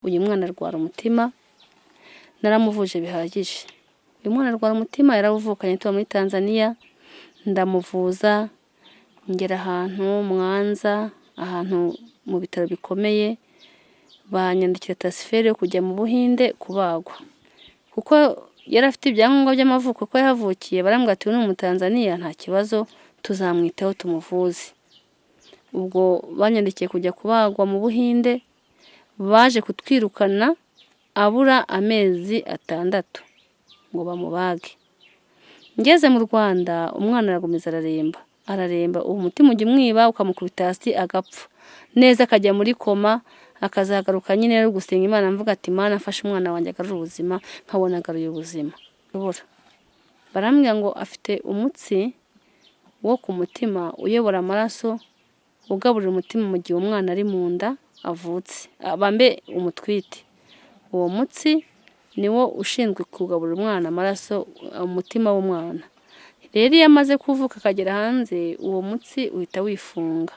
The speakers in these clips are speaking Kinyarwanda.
uyu mwana arwara umutima, naramuvuje bihagije. Uyu mwana arwara umutima yarawuvukanye tuba muri Tanzania, ndamuvuza ngera ahantu Mwanza, ahantu mu bitaro bikomeye, banyandikira transfert yo kujya mu Buhinde kubagwa. Kuko yari afite ibyangombwa by'amavuko ko yahavukiye, barambwira ati uyu ni Tanzania nta kibazo tuzamwitaho tumuvuze. Ubwo banyandikiye kujya kubagwa mu Buhinde, baje kutwirukana abura amezi 6 ngo bamubage. Ngeze mu Rwanda umwana aragomeza araremba, uwo mutima ujya umwiba ukamukubita hasi agapfa neza, akajya muri koma, akazagaruka nyine ari gusenga Imana, mvuga ati Mana afashe umwana wanjye agarura ubuzima, nkabona agaruye ubuzima. Barambwira ngo afite umutsi wo ku mutima uyobora amaraso, ugaburira umutima mu gihe umwana ari mu nda avutse, bambe umutwite. Uwo mutsi niwo ushinzwe kugaburira umwana amaraso, umutima w'umwana. Rero iyo amaze kuvuka akagera hanze, uwo mutsi uhita wifunga,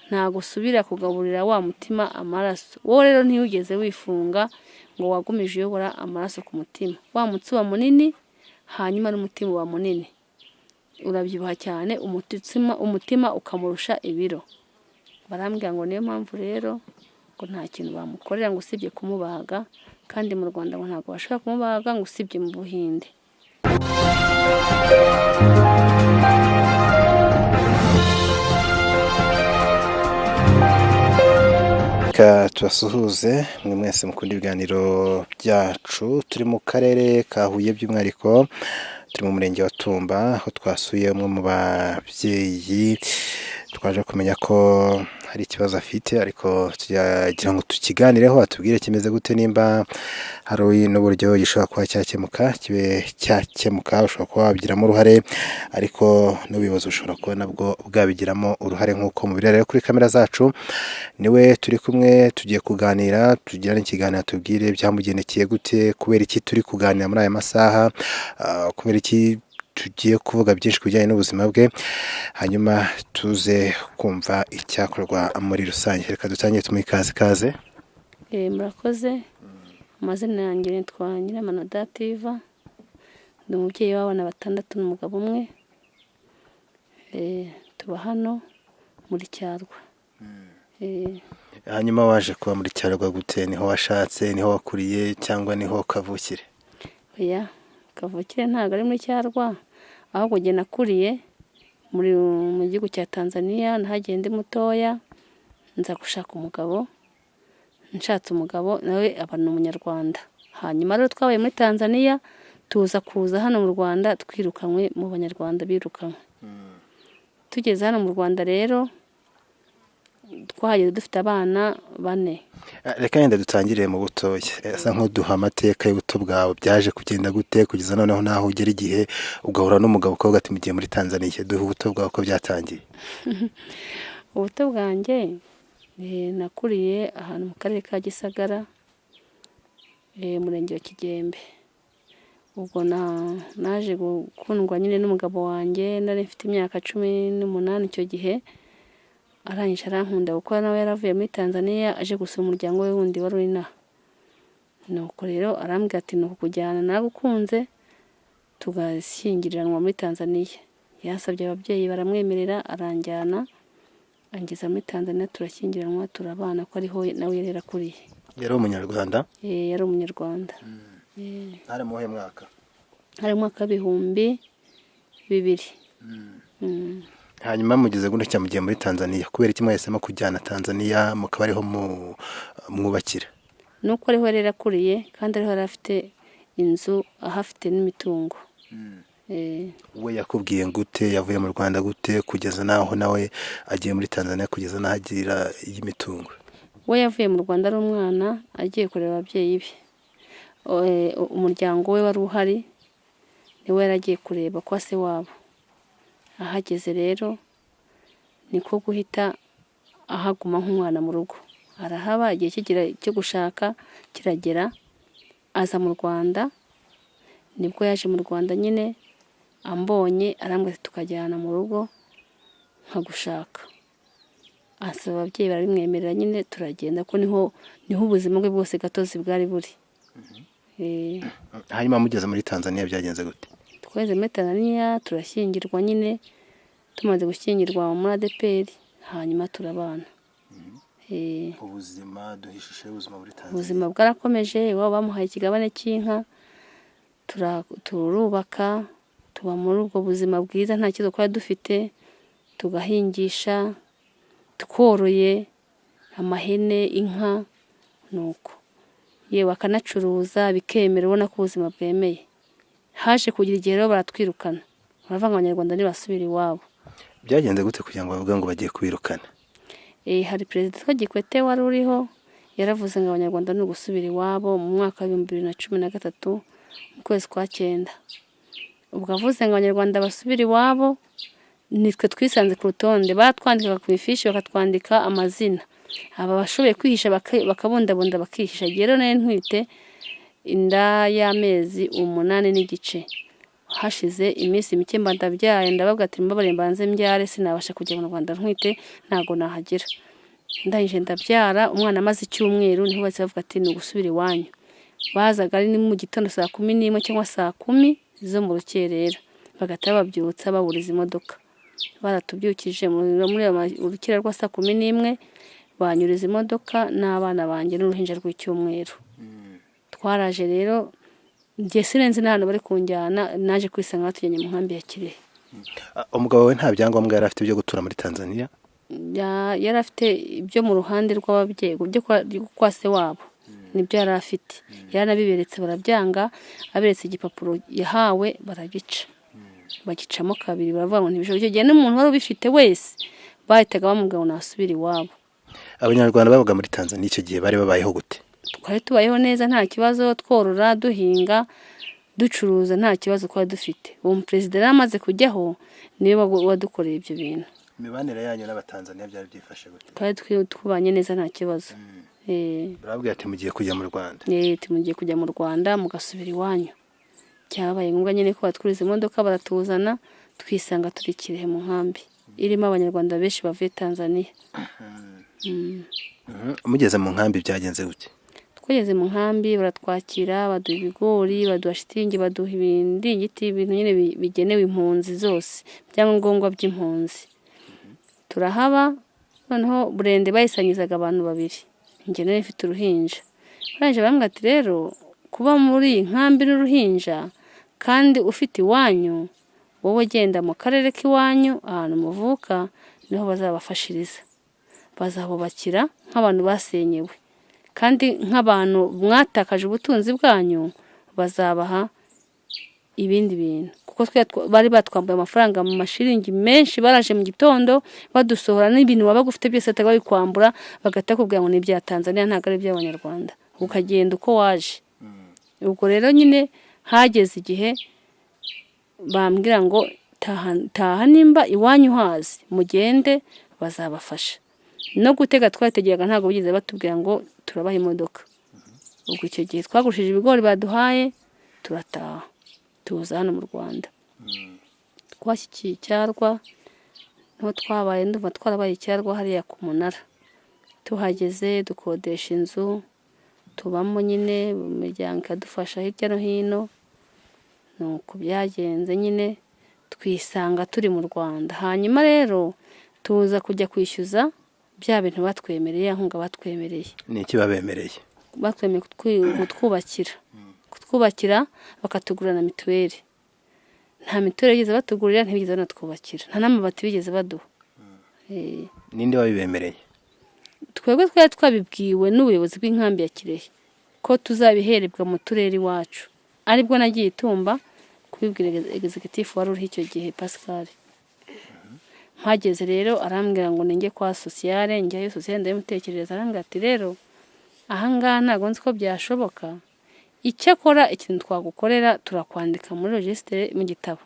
nta gusubira kugaburira wa mutima amaraso. Wowe rero ntiyugeze wifunga ngo wagumije uyobora amaraso ku mutima. Wa mutsi wa munini, hanyuma n'umutima wa munini, urabyibuha cyane, umutima ukamurusha ibiro. Barambwira ngo niyo mpamvu rero ngo nta kintu bamukorera ngo usibye kumubaga, kandi mu Rwanda ngo ntabwo bashobora kumubaga ngo usibye mu Buhinde. Tubasuhuze mwe mwese mukunda ibiganiro byacu. Turi mu karere ka Huye, by'umwihariko turi mu murenge wa Tumba, aho twasuye umwe mu babyeyi twaje kumenya ko hari ikibazo afite, ariko tugira ngo tukiganireho, atubwire kimeze gute, nimba hari n'uburyo gishobora kuba cyakemuka, kibe cyakemuka, ushobora kuba wabigiramo uruhare, ariko n'ubuyobozi bushobora kuba nabwo bwabigiramo uruhare. Nk'uko mubireba rero kuri kamera zacu, niwe turi kumwe, tugiye kuganira, tugira n'ikiganiro, tubwire byamugendekeye gute, kubera iki turi kuganira muri aya masaha, kubera iki tugiye kuvuga byinshi kubijyanye n'ubuzima bwe, hanyuma tuze kumva icyakorwa muri rusange. Reka dutangire tumuhe ikaze. Murakoze. Amazina yanjye nitwa Nyuma Dativa, ndi umubyeyi w'abana 6 n'umugabo umwe. Tuba hano muri Cyarwa. Hanyuma waje kuba muri Cyarwa gute? Niho washatse, niho wakuriye, cyangwa niho kavukire? Oya, kavukire ntabwo ari muri Cyarwa, ahubwo jye nakuriye mu gihugu cya Tanzania. Nahagiye ndi mutoya, nza gushaka umugabo, nshatse umugabo nawe aba ni umunyarwanda. Hanyuma rero twabaye muri Tanzania, kuza hano mu Rwanda, twirukanwe mu banyarwanda birukanwe. Tugeze hano mu Rwanda rero twahageze dufite abana 4. Reka yenda dutangire mu butoya, asa nk'uduha amateka y'ubuto bwawe, byaje kugenda gute kugeza noneho naho ugera igihe ugahura n'umugabo ukavuga ati mugiye muri Tanzania. Duha ubuto bwawe uko byatangiye. Ubuto bwanjye nakuriye ahantu mu karere ka Gisagara, murenge wa Kigembe. Ubwo naje gukundwa nyine n'umugabo wanjye, nari mfite imyaka 18 icyo gihe. Arangije arankunda kuko nawe yaravuye muri Tanzania aje gusura umuryango we wundi wari inaha. Nuko rero arambwira ati nuko kujyana nagukunze tugashyingiranwa muri Tanzania. Yasabye ababyeyi baramwemerera, aranjyana angeza muri Tanzania, turashyingiranwa, turabana, ko ariho nawe yari yakuriye. Yari umunyarwanda? Yari umunyarwanda. Hari mu mwaka? Hari mu mwaka 2000. Hanyuma mugeze gutya mugiye muri Tanzania, kubera iki mwahisemo kujyana Tanzania mukaba ariho mwubakira? Nuko ariho rero akuriye, kandi ariho afite inzu, ahafite n'imitungo. We yakubwiye gute, yavuye mu Rwanda gute kugeza naho nawe agiye muri Tanzania, kugeza naho agira y'imitungo? We yavuye mu Rwanda ari umwana, agiye kureba ababyeyi be. Umuryango we wari uhari, niwe yaragiye kureba kwa se wabo. Ahageze rero niko guhita ahaguma nk'umwana mu rugo. Arahaba, igihe cyo gushaka kiragera, aza mu Rwanda. Nibwo yaje mu Rwanda nyine, ambonye arambwira tukajyana mu rugo nkagushaka. asaba ababyeyi barabimwemerera nyine turagenda ko niho ubuzima bwe bwose gatozi bwari buri. hanyuma mugeze muri Tanzania byagenze gute? Twageze muri Tanzania turashyingirwa nyine, tumaze gushyingirwa muri ADPR hanyuma turabana. Ubuzima duhishishe ubuzima muri Tanzania. Ubuzima bwarakomeje, iwabo bamuhaye ikigabane cy'inka, turubaka, tuba muri ubwo buzima bwiza nta kibazo twari dufite, tugahingisha, tworoye amahene, inka, nuko yewe akanacuruza bikemera, ubona ko ubuzima bwemeye. Haje kugira igihe rero baratwirukana, baravuga ngo abanyarwanda ntibasubire iwabo. Byagenze gute kugira ngo bavuge ngo bagiye kwirukana? Hari perezida Kikwete wari uriho yaravuze ngo abanyarwanda ni ugusubira iwabo mu mwaka wa 2013 mu kwezi kwa 9. Ubwo avuze ngo abanyarwanda basubire iwabo, nitwe twisanze ku rutonde, batwandikaga ku ifishi bakatwandika amazina. Aba bashoboye kwihisha bakabundabunda bakihisha. Rero nari ntwite inda y'amezi 8 n'igice. Hashize iminsi mike mba ndabyaye, ndababwa ati mbabare mbanze mbyare, sinabasha kujya mu Rwanda ntwite, ntago nahagera. Ndahije ndabyara, umwana amaze icyumweru niho bose bavuga ati ni ugusubira iwanyu. Bazaga ari mu gitondo saa 11 cyangwa saa 10 zo mu rukerera, bagata babyutsa baburiza imodoka. Baratubyukije muri urukera rwa saa 11, banyuriza imodoka n'abana banjye n'uruhinja rw'icyumweru. Twaraje rero njye sirenze n'ahantu bari kunjyana, naje kwisanga batujyanye mu nkambi ya Kirehe. Umugabo we nta byangombwa yari afite byo gutura muri Tanzania? Yari afite ibyo mu ruhande rw'ababyeyi, byo kwa se wabo, nibyo yari afite. Yaranabiberetse barabyanga, aberetse igipapuro yahawe baragica, bagicamo kabiri, baravuga ngo ntibishoboye. Icyo gihe n'umuntu wari ubifite wese bahitaga bamubwira ngo nasubire iwabo. Abanyarwanda babaga muri Tanzania icyo gihe bari babayeho gute? Twari tubayeho neza nta kibazo, tworora, duhinga, ducuruza, nta kibazo kwa dufite. Uwo perezida yaramaze kujyaho niwe wadukoreye ibyo bintu. Imibanire yanyu n'abatanzania byari byifashe gute? Twari twubanye neza nta kibazo. Barabwira ati mugiye kujya mu Rwanda? Tumugiye kujya mu Rwanda mugasubira iwanyu. Cyabaye ngombwa nyine ko batwuriza imodoka baratuzana, twisanga turi Kirehe mu nkambi irimo abanyarwanda benshi bavuye Tanzania. Mugeze mu nkambi byagenze gute? Twageze mu nkambi baratwakira, baduha ibigori, baduha shitingi, baduha ibindingiti, ibintu nyine bigenewe impunzi zose, byangombwa by'impunzi. Turahaba, noneho burende bayisanyizaga abantu babiri, njye nari mfite uruhinja. Baranje bambwira ati rero kuba muri iyi nkambi n'uruhinja kandi ufite iwanyu, wowe genda mu karere k'iwanyu ahantu muvuka, niho bazabafashiriza, bazabubakira nk'abantu basenyewe, kandi nk'abantu mwatakaje ubutunzi bwanyu bazabaha ibindi bintu. Kuko bari batwambaye amafaranga mu mashiringi menshi, baraje mu gitondo badusohora n'ibintu waba ufite byose atababikwambura, bagata kubwira ngo ni bya Tanzania ntago ari by'abanyarwanda, ukagenda uko waje. Ubwo rero nyine hageze igihe bambwira ngo taha nimba iwanyu hazi, mugende bazabafasha. No gutega twategeraga ntago bigeze batubwira ngo turabaha imodoka. Ubwo icyo gihe twagushije ibigori baduhaye, turataha tuza hano mu Rwanda. Twashyikiye icyarwa, niho twabaye, ndumva twarabaye icyarwa hariya ku Munara. Tuhageze dukodesha inzu, tubamo nyine mu miryango ikadufasha hirya no hino. Nuko byagenze nyine twisanga turi mu Rwanda. Hanyuma rero tuza kujya kwishyuza bya bintu batwemereye, ahunga batwemereye. Ni iki babemereye? Batwemereye kutwubakira bakatugurira na mituweli. Nta mituweli bigeze batugurira, ntibigeze banatwubakira, nta n'amabati bigeze baduha. Ninde wabibemereye? Twebwe twari twabibwiwe n'ubuyobozi bw'inkambi ya Kirehe ko tuzabiherebwa mu turere iwacu. Aribwo nagiye itumba kubibwira executive wari uriho icyo gihe Pascal. Mpageze rero arambwira ngo ninge kwa sociale, njyayo sociale ndamutekereza, arambwira ati rero ahangaha ntago nzi ko byashoboka, icyo akora ikintu twagukorera turakwandika muri registre mu gitabo,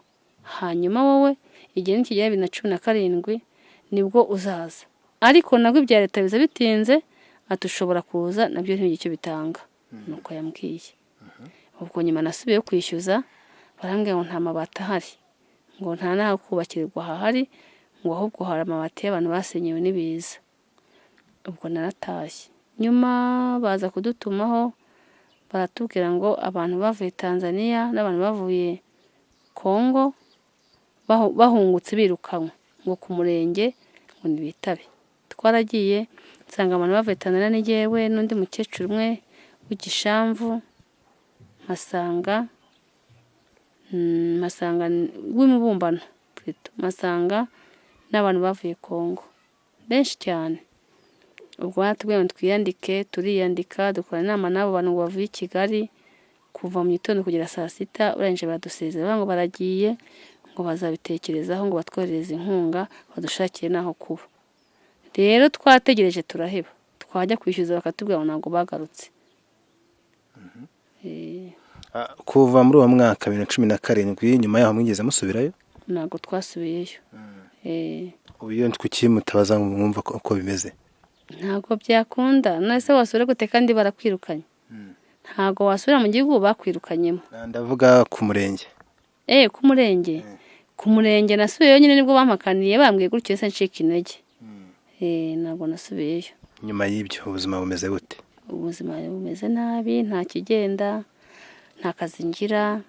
hanyuma wowe igihe n'ikijya 2017 nibwo uzaza, ariko nabwo ibya leta biza bitinze, atushobora kuza nabyo ntibigicyo bitanga. Nuko yambwiye. Ubwo nyuma nasubiye kwishyuza, barambwira ngo nta mabati ahari, ngo nta naho kubakirwa hahari, ngo ahubwo hari amabati y'abantu basenyewe n'ibiza. ubwo naratashye. Nyuma baza kudutumaho baratubwira ngo abantu bavuye Tanzania n'abantu bavuye Kongo bahungutse birukanwa ngo ku murenge ngo nibitabe. Twaragiye nsanga abantu bavuye Tanzania ni jyewe n'undi mukecuru umwe w'igishamvu, masanga w'imubumbano masanga n'abantu bavuye Kongo benshi cyane. Ubwo batubwiye ngo twiyandike, turiyandika, dukora inama n'abo bantu ngo bavuye i Kigali kuva mu gitondo kugera saa sita, urangije baradusezera ngo baragiye ngo bazabitekerezaho ngo batwoherereze inkunga badushakire naho kuba. Rero twategereje turaheba, twajya kwishyuza bakatubwira ngo ntabwo bagarutse. Kuva muri uwo mwaka 2017 nyuma yaho mwigeze musubirayo? Ntabwo twasubiyeyo. Uyu kuki mutabaza ngo mwumva uko bimeze? Ntabwo byakunda, nase wasubira gute kandi barakwirukanye? Ntabwo wasubira mu gihugu bakwirukanyemo. Ndavuga ku murenge. Ku murenge. Ku murenge nasubiyeyo nyine nibwo bampakaniye bambwiye gutyo se ncika intege. Ntabwo nasubiyeyo. Nyuma y'ibyo ubuzima bumeze gute? Ubuzima bumeze nabi, nta kigenda, nta kazi ngira.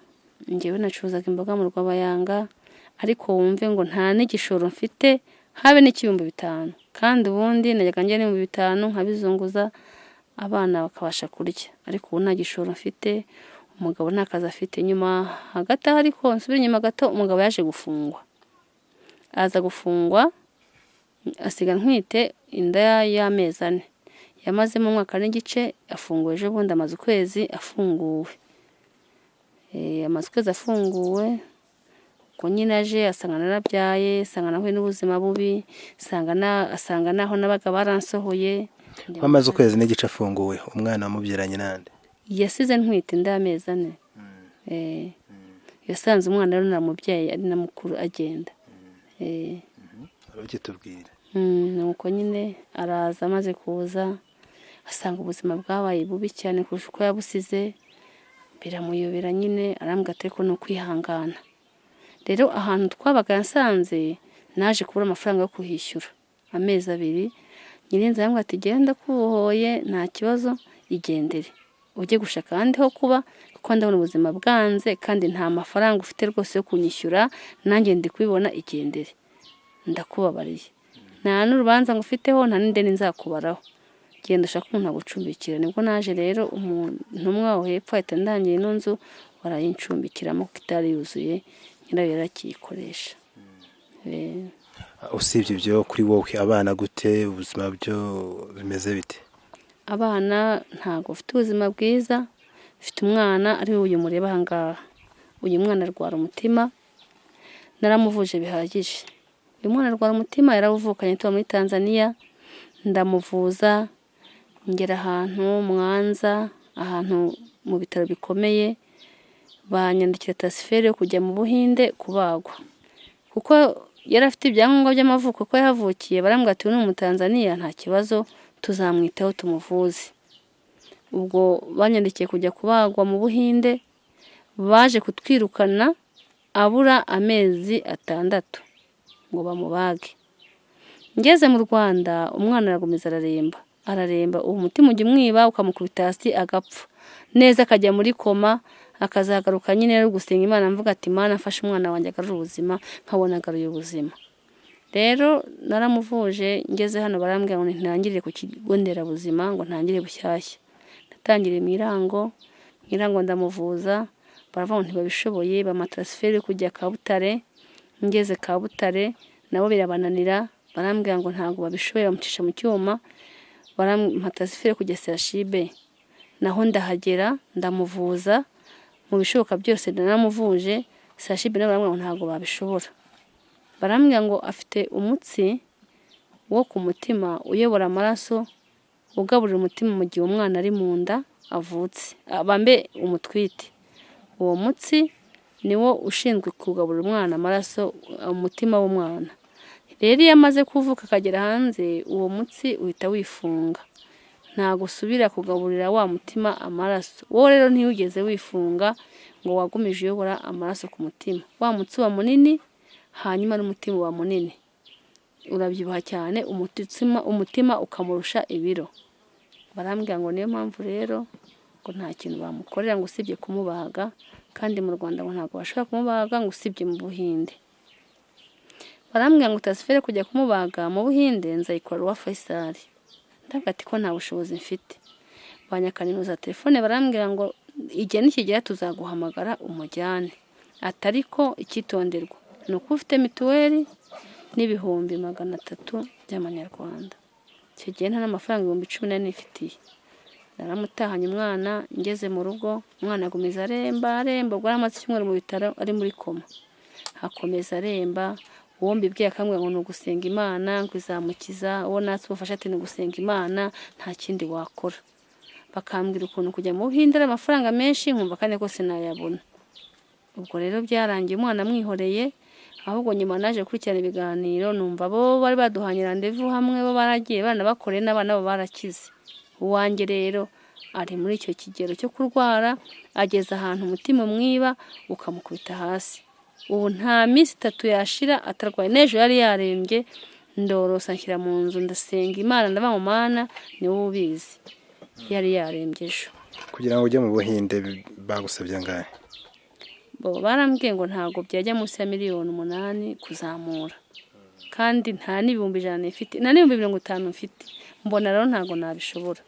Njyewe nacuruzaga imboga mu Rwabayanga, ariko wumve ngo nta n'igishoro mfite habe n'ikibihumbi 5, kandi ubundi najyaga njya n'ibihumbi 5 nkabizunguza abana bakabasha kurya, ariko ubu nta gishoro mfite, umugabo nta kazi afite. Nyuma hagati aho ariko nsubira inyuma gato, umugabo yaje gufungwa. Aza gufungwa asiga ntwite inda y'amezi 4, yamazemo umwaka n'igice, afunguwe ejo bundi amaze ukwezi afunguwe. Amaze ukwezi afunguwe, ko nyine aje asanga narabyaye, asanga nahuye n'ubuzima bubi, asanga naho nabaga baransohoye. Amaze ukwezi n'igice afunguwe, umwana wamubyiranye nande? Yasize ntwite inda y'amezi 4. Yasanze umwana rero namubyaye ari na mukuru agenda. Uragitubwira? Nuko nyine araza, amaze kuza asanga ubuzima bwabaye bubi cyane kurusha uko yabusize, biramuyobera nyine arambwira ati ko no kwihangana. Rero ahantu twabaga yasanze naje kubura amafaranga yo kuhishyura amezi 2. Nyirinzi arambwira ati genda kubohoye nta kibazo, igendere ujye gushaka ahandi ho kuba, kuko ndabona ubuzima bwanze kandi nta mafaranga ufite rwose yo kunyishyura, nanjye ndi kubibona, igendere ndakubabariye, nta n'urubanza ngo ufiteho, nta n'indeni nzakubaraho, genda ushaka umuntu agucumbikira. Nibwo naje rero umuntu umwe aho hepfo ahita ndangiye ino nzu barayincumbikiramo kuko itari yuzuye, nyirayo yarakiyikoresha. Usibye ibyo kuri wowe abana gute, ubuzima byo bimeze bite? Abana ntago ufite ubuzima bwiza, ufite umwana ari uyu mureba aha ngaha. Uyu mwana arwara umutima, naramuvuje bihagije. Uyu mwana arwara umutima yarawuvukanye tuba muri Tanzania, ndamuvuza ngera ahantu Mwanza, ahantu mu bitaro bikomeye, banyandikira transfert yo kujya mu Buhinde kubagwa, kuko yari afite ibyangombwa by'amavuko ko yahavukiye. Barambwira ati uyu ni Tanzania, nta kibazo tuzamwitaho tumuvuze. Ubwo banyandikiye kujya kubagwa mu Buhinde, baje kutwirukana abura amezi 6 ngo bamubage. Ngeze mu Rwanda umwana aragomeza araremba, uwo mutima ujya umwiba ukamukubita hasi agapfa neza, akajya muri koma, akazagaruka nyine ari gusenga Imana, mvuga ati Mana afashe umwana wanjye agarura ubuzima, nkabona agaruye ubuzima. Rero naramuvuje, ngeze hano barambwira ngo ntangirire ku kigo nderabuzima, ngo ntangire bushyashya. Natangiriye mu Irango ndamuvuza, baravuga ngo ntibabishoboye, bamatransfert kujya Kabutare. Ngeze Kabutare nabo birabananira, barambwira ngo ntago babishoboye, bamucisha mu cyuma, barampatransfert kujya CHB. Naho ndahagera ndamuvuza mu bishoboka byose, naramuvuje. CHB nabo barambwira ngo ntago babishobora, barambwira ngo afite umutsi wo ku mutima uyobora amaraso, ugaburira umutima mu gihe umwana ari mu nda avutse, bambe umutwite. Uwo mutsi niwo ushinzwe kugaburira umwana amaraso, umutima w'umwana. Rero iyo amaze kuvuka akagera hanze, uwo mutsi uhita wifunga, ntago usubira kugaburira wa mutima amaraso. Wowe rero ntiyugeze wifunga ngo wagumije uyobora amaraso ku mutima, wa mutsi wa munini hanyuma n'umutima wa munini. urabyibuha cyane, umutima ukamurusha ibiro. Barambwira ngo niyo mpamvu rero ngo nta kintu bamukorera ngo usibye kumubaga, kandi mu Rwanda ngo ntabwo bashobora kumubaga ngo usibye mu Buhinde. Barambwira ngo utasifere kujya kumubaga mu Buhinde, nzayikora uwa Faisal. Ndavuga ati ko nta bushobozi mfite. Banyakaninuza telefone barambwira ngo igihe nikigera tuzaguhamagara umujyane. Atariko icyitonderwa ni uko ufite mituweli n'ibihumbi 300 by'amanyarwanda. Icyo gihe nta n'amafaranga 10,000 nifitiye. Naramutahanye umwana, ngeze mu rugo, umwana agumiza aremba, ubwo amaze icyumweru mu bitaro ari muri koma. Hakomeza aremba, uwo mbibwiye akambwira ngo ni ugusenga Imana ngo izamukiza, uwo natse ubufasha ati ni ugusenga Imana, nta kindi wakora. Bakambwira ukuntu kujya mu Buhinde ari amafaranga menshi, nkumva kandi ko sinayabona. Ubwo rero byarangiye umwana amwihoreye, ahubwo nyuma naje gukurikirana ibiganiro, numva bo bari baduhanye randevu hamwe, bo baragiye baranabakoreye n'abana bo barakize. Uwanjye rero ari muri icyo kigero cyo kurwara, ageze ahantu umutima umwiba ukamukubita hasi. Ubu nta minsi 3 yashira atarwaye. N'ejo yari yarembye, ndorosa nshyira mu nzu ndasenga Imana, ndavuga ngo Mana ni wowe ubizi. Yari yarembye ejo. Kugira ngo ujye mu Buhinde bagusabye angahe? Bo barambwiye ngo ntago byajya munsi ya miliyoni 8 kuzamura, kandi nta n'ibihumbi 100 mfite, nta n'ibihumbi 50 mfite. Mbona rero ntago nabishobora.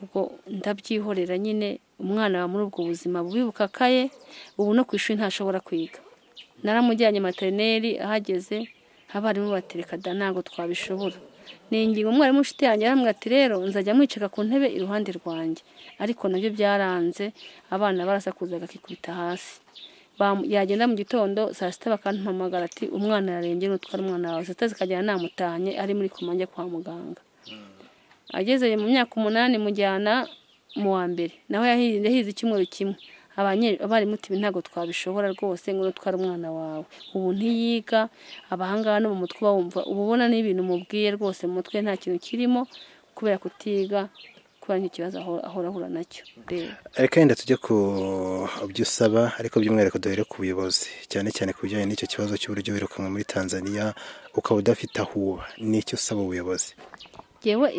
Ubwo ndabyihorera nyine, umwana wa muri ubwo buzima bubibuka kaye, ubu no kwishuri ntashobora kwiga. Naramujyanye maternelle, ahageze abarimu batereka da ntago twabishobora. Ningingo umwarimu ushite yanjye aramwe ati rero nzajya mwiceka ku ntebe iruhande rwanjye, ariko nabyo byaranze. Abana barasakuzaga kikubita hasi. Yagenda mu gitondo saa 6 bakampamagara ati umwana yarembye n'utwara umwana wawe. Saa 6 zikajyana namutahanye ari muri komanje kwa muganga. Ageze mu myaka 8 mujyana mu wa mbere, naho yahize icyumweru kimwe. Abarimu ati ntago twabishobora rwose ngo n'utwara umwana wawe. Ubu ntiyiga, abahanga no mu mutwe bawumva, ububona n'ibintu mubwiye rwose mu mutwe nta kintu kirimo, kubera kutiga, kubera nk'ikibazo ahora nacyo. Ariko yenda tujye ku byo usaba, ariko by'umwihariko duhere ku buyobozi, cyane cyane ku bijyanye n'icyo kibazo cy'uburyo wirukanwa muri Tanzania ukaba udafite aho uba. Ni icyo usaba ubuyobozi? Yewe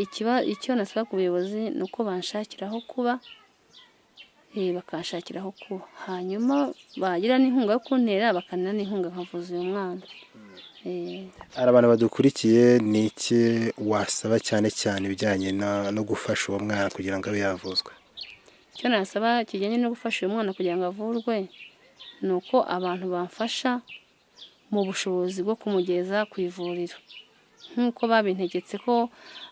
icyo nasaba ku buyobozi ni uko banshakiraho kuba, bakanshakiraho kuba, hanyuma bagira n'inkunga yo kuntera, bakanira n'inkunga nkavuza uyu mwana. Ari abantu badukurikiye, ni iki wasaba cyane cyane ibijyanye no gufasha uwo mwana kugira ngo abe yavuzwa? Icyo nasaba kijyanye no gufasha uyu mwana kugira ngo avurwe, ni uko abantu bamfasha mu bushobozi bwo kumugeza ku ivuriro, nk'uko babintegetse ko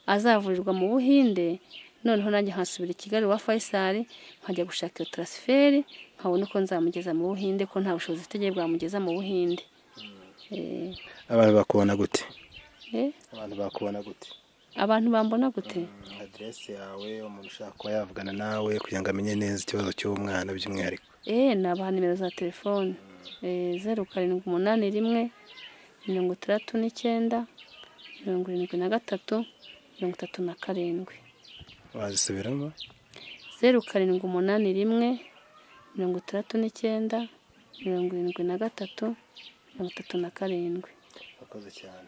azavurirwa mu Buhinde. Noneho nanjye nkasubira i Kigali wa Faisal, nkajya gushaka iyo transfert, nkabona uko nzamugeza mu Buhinde, ko nta bushobozi mfite bwamugeza mu Buhinde. Abantu bakubona gute? Abantu bakubona gute? Abantu bambona gute? Adresse yawe, umuntu ushaka kuba yavugana nawe kugira ngo amenye neza ikibazo cy'umwana by'umwihariko. Nabaha nimero za telefone 0781 69 73 37. Wazisubiramo? 0781 69 73 37. Wakoze cyane.